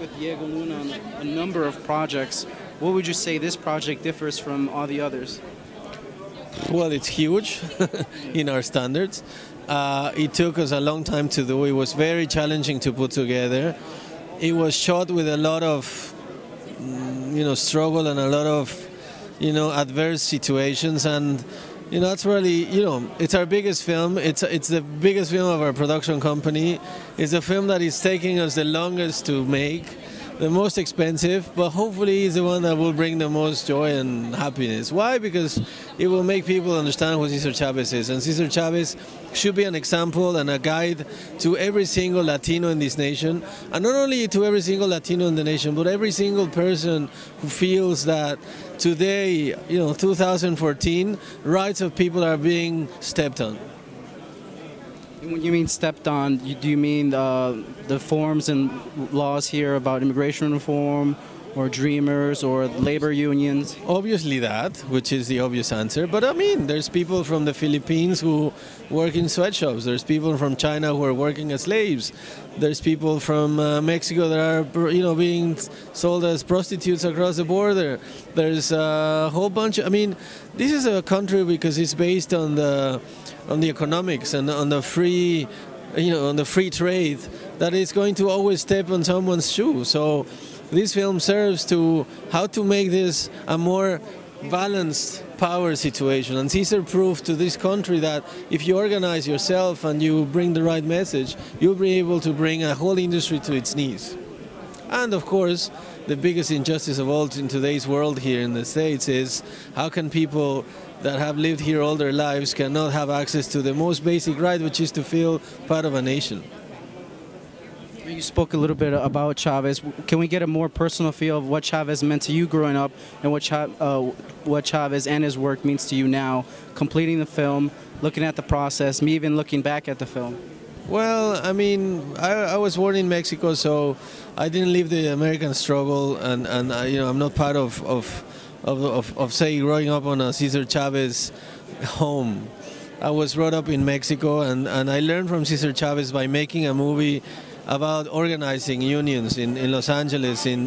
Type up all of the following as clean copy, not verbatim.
with Diego Luna on a number of projects. What would you say this project differs from all the others? Well, it's huge in our standards. It took us a long time to do. It was very challenging to put together. It was shot with a lot of, struggle and a lot of, adverse situations. And, that's really, it's our biggest film. It's the biggest film of our production company. It's a film that is taking us the longest to make, the most expensive, but hopefully is the one that will bring the most joy and happiness. Why? Because it will make people understand who Cesar Chavez is. And Cesar Chavez should be an example and a guide to every single Latino in this nation. And not only to every single Latino in the nation, but every single person who feels that today, 2014, rights of people are being stepped on. When you mean stepped on, do you mean the forms and laws here about immigration reform or dreamers or labor unions? Obviously that, which is the obvious answer. But I mean, there's people from the Philippines who work in sweatshops. There's people from China who are working as slaves. There's people from Mexico that are, being sold as prostitutes across the border. There's a whole bunch of, this is a country because it's based on the economics and on the free, on the free trade that is going to always step on someone's shoe. So this film serves to how to make this a more balanced power situation. And Cesar proved to this country that if you organize yourself and you bring the right message, you'll be able to bring a whole industry to its knees. And of course, the biggest injustice of all in today's world here in the States is how can people that have lived here all their lives cannot have access to the most basic right, which is to feel part of a nation. You spoke a little bit about Chavez. Can we get a more personal feel of what Chavez meant to you growing up and what Chavez and his work means to you now, completing the film, looking at the process, me even looking back at the film? Well, I was born in Mexico, so I didn't live the American struggle, and I'm not part of say growing up on a Cesar Chavez home. I was brought up in Mexico, and I learned from Cesar Chavez by making a movie about organizing unions in Los Angeles in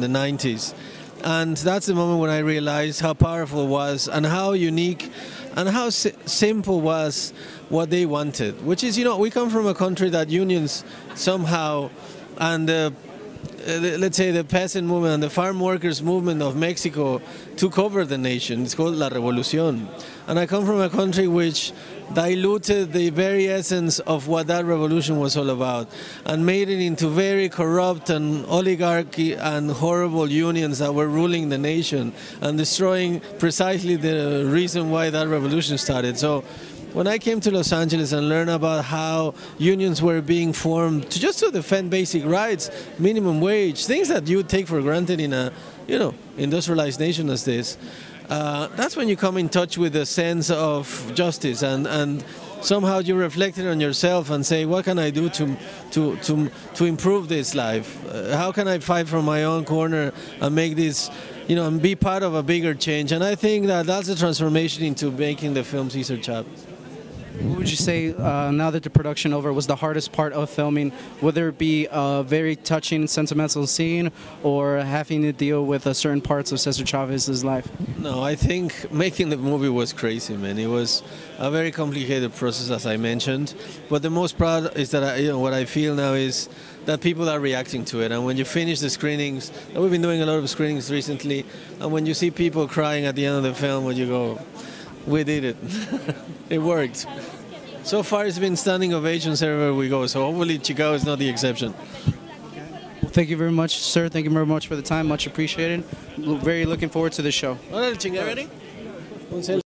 the 90s. And that's the moment when I realized how powerful it was and how unique and how simple was what they wanted, which is, we come from a country that unions somehow, and let's say the peasant movement and the farm workers movement of Mexico took over the nation. It's called La Revolución. And I come from a country which diluted the very essence of what that revolution was all about and made it into very corrupt and oligarchy and horrible unions that were ruling the nation and destroying precisely the reason why that revolution started. So when I came to Los Angeles and learned about how unions were being formed just to defend basic rights, minimum wage, things that you take for granted in a, industrialized nation as this, that's when you come in touch with a sense of justice and somehow you reflect it on yourself and say, what can I do to improve this life? How can I fight from my own corner and make this, and be part of a bigger change? And I think that that's a transformation into making the film Cesar Chavez. What would you say, now that the production over, was the hardest part of filming? Whether it be a very touching, sentimental scene or having to deal with certain parts of Cesar Chavez's life? No, I think making the movie was crazy, man. It was a very complicated process, as I mentioned. But the most proud is that, what I feel now is that people are reacting to it. And when you finish the screenings, and we've been doing a lot of screenings recently, and when you see people crying at the end of the film, when you go, we did it. It worked. So far, it's been standing ovations everywhere we go. So hopefully, Chicago is not the exception. Well, thank you very much, sir. Thank you very much for the time. Much appreciated. Very looking forward to the show. Ready? Un selfie.